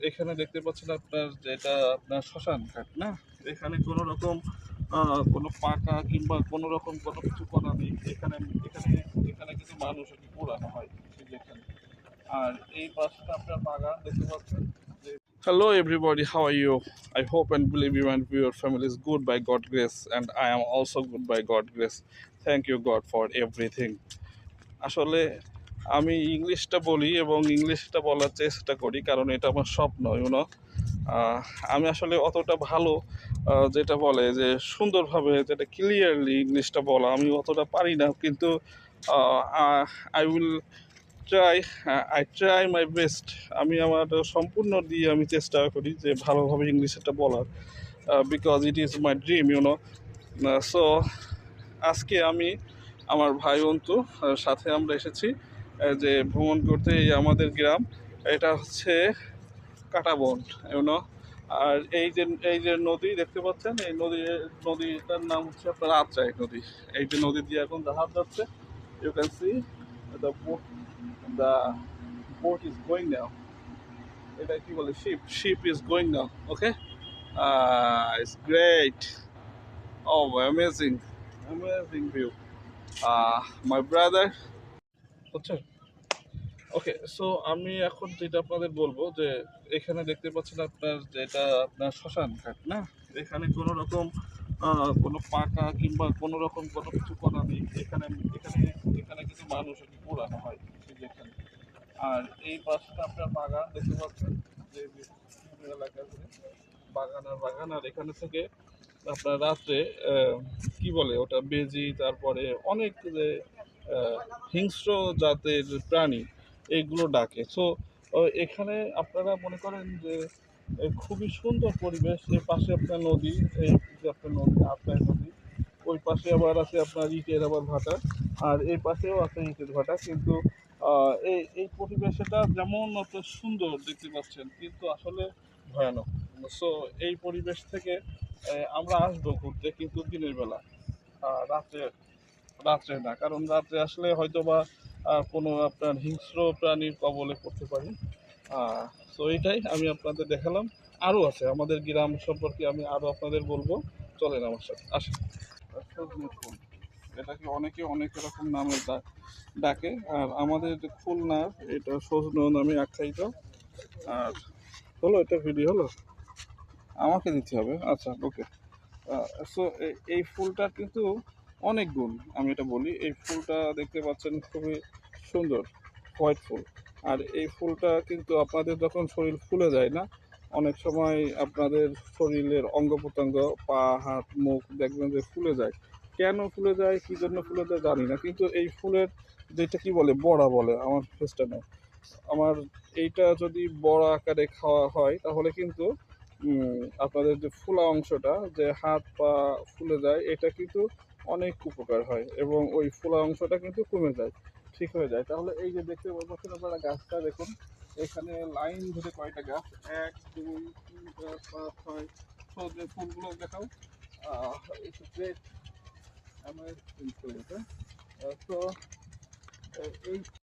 এখানে দেখতে পাচ্ছেন আপনার যেটা আপনার শ্মশান ঘাট না, এখানে কোনো রকম কোনো পাকা কিংবা কোনো রকম কোনো কিছু করা নেই। এখানে এখানে এখানে কিন্তু মানুষ আর কি পোড়ানো হয় এই যে এখানে। আর এই পাশটা আপনার বাগান দেখতে পাচ্ছেন যে Hello everybody, how are you? I hope and believe you and your family is good by God's grace, and I am also good by God's grace. Thank you God for everything. আসলে আমি ইংলিশটা বলি এবং ইংলিশটা বলার চেষ্টা করি কারণ এটা আমার স্বপ্ন, ইউনো। আমি আসলে অতটা ভালো যেটা বলে যে সুন্দরভাবে যেটা ক্লিয়ারলি ইংলিশটা বলা আমি অতটা পারি না, কিন্তু I will try, I try my best. আমি আমার সম্পূর্ণ দিয়ে আমি চেষ্টা করি যে ভালোভাবে ইংলিশটা বলার, because it is my dream, you know. So আজকে আমি আমার ভাই অন্তু সাথে আমরা এসেছি যে ভ্রমণ করতে। এই আমাদের গ্রাম, এটা হচ্ছে কাটাবন, ইউনো। আর এই যে নদী দেখতে পাচ্ছেন, এই নদীটার নাম হচ্ছে আপনার আত্রাই নদী। এই যে নদী দিয়ে এখন জাহাজ যাচ্ছে, you can see the the boat is going now. এটা কি বলে, ship is going now. Okay, it's great. Oh, amazing view. My brother হচ্ছে। ওকে, সো আমি এখন যেটা আপনাদের বলবো যে এখানে দেখতে পাচ্ছেন আপনার যেটা আপনার শ্মশান ঘাট না, এখানে কোনো রকম কোনো পাকা কিংবা কোনো রকম কোনো কিছু করা নেই। এখানে এখানে এখানে কিন্তু মানুষ আর কি পোড়ানো হয় এই যে এখানে। আর এই পাশটা আপনার বাগান দেখতে পাচ্ছেন যে বিভিন্ন এলাকা জুড়ে বাগান আর বাগান। আর এখানে থেকে আপনার রাত্রে কি বলে ওটা, বেজি, তারপরে অনেক যে হিংস্র জাতের প্রাণী এইগুলো ডাকে। সো এখানে আপনারা মনে করেন যে খুবই সুন্দর পরিবেশ। এই পাশে আপনার নদী, এই যে আপনার নদী আপনার নদী, ওই পাশে আবার আছে আপনার ইটের আবার ভাটা, আর এই পাশেও আছে ইটের ভাটা। কিন্তু এই এই পরিবেশটা যেমন অত সুন্দর দেখতে পাচ্ছেন, কিন্তু আসলে ভয়ানক। সো এই পরিবেশ থেকে আমরা আসবো ঘুরতে, কিন্তু দিনের বেলা, রাত্রে রাত্রে না, কারণ রাত্রে আসলে হয়তো বা কোনো আপনার হিংস্র প্রাণীর কবলে পড়তে পারি। সো এইটাই আমি আপনাদের দেখালাম। আরও আছে আমাদের গ্রাম সম্পর্কে, আমি আরও আপনাদের বলবো, চলেন আমার সাথে আসেন। সজনে ফুল, এটাকে অনেকে অনেক রকম নামে ডাকে, আর আমাদের যে খুলনার এটা সজনে নামে আখ্যায়িত। আর হলো, এটা ভিডিও হলো, আমাকে দিতে হবে, আচ্ছা ওকে। সো এই ফুলটার কিন্তু অনেক গুণ। আমি এটা বলি, এই ফুলটা দেখতে পাচ্ছেন খুবই সুন্দর, হোয়াইট ফুল। আর এই ফুলটা কিন্তু আপনাদের যখন শরীর ফুলে যায় না, অনেক সময় আপনাদের শরীরের অঙ্গ প্রত্যঙ্গ, পা, হাত, মুখ দেখবেন যে ফুলে যায়। কেন ফুলে যায়, কী জন্য ফুলে যায় জানি না, কিন্তু এই ফুলের যেটা কি বলে, বড়া বলে, আমার ফেসটা নেই আমার, এইটা যদি বড় আকারে খাওয়া হয় তাহলে কিন্তু আপনাদের যে ফোলা অংশটা, যে হাত পা ফুলে যায়, এটা কিন্তু অনেক উপকার হয় এবং ওই ফোলা অংশটা কিন্তু কমে যায়, ঠিক হয়ে যায়। তাহলে এই যে দেখতে পাচ্ছেন আপনারা গাছটা দেখুন, এখানে লাইন ধরে কয়টা গাছ, 1 2 3 4 5 6। সজনে ফুলগুলো দেখাও, গ্রেট, আমার তো এই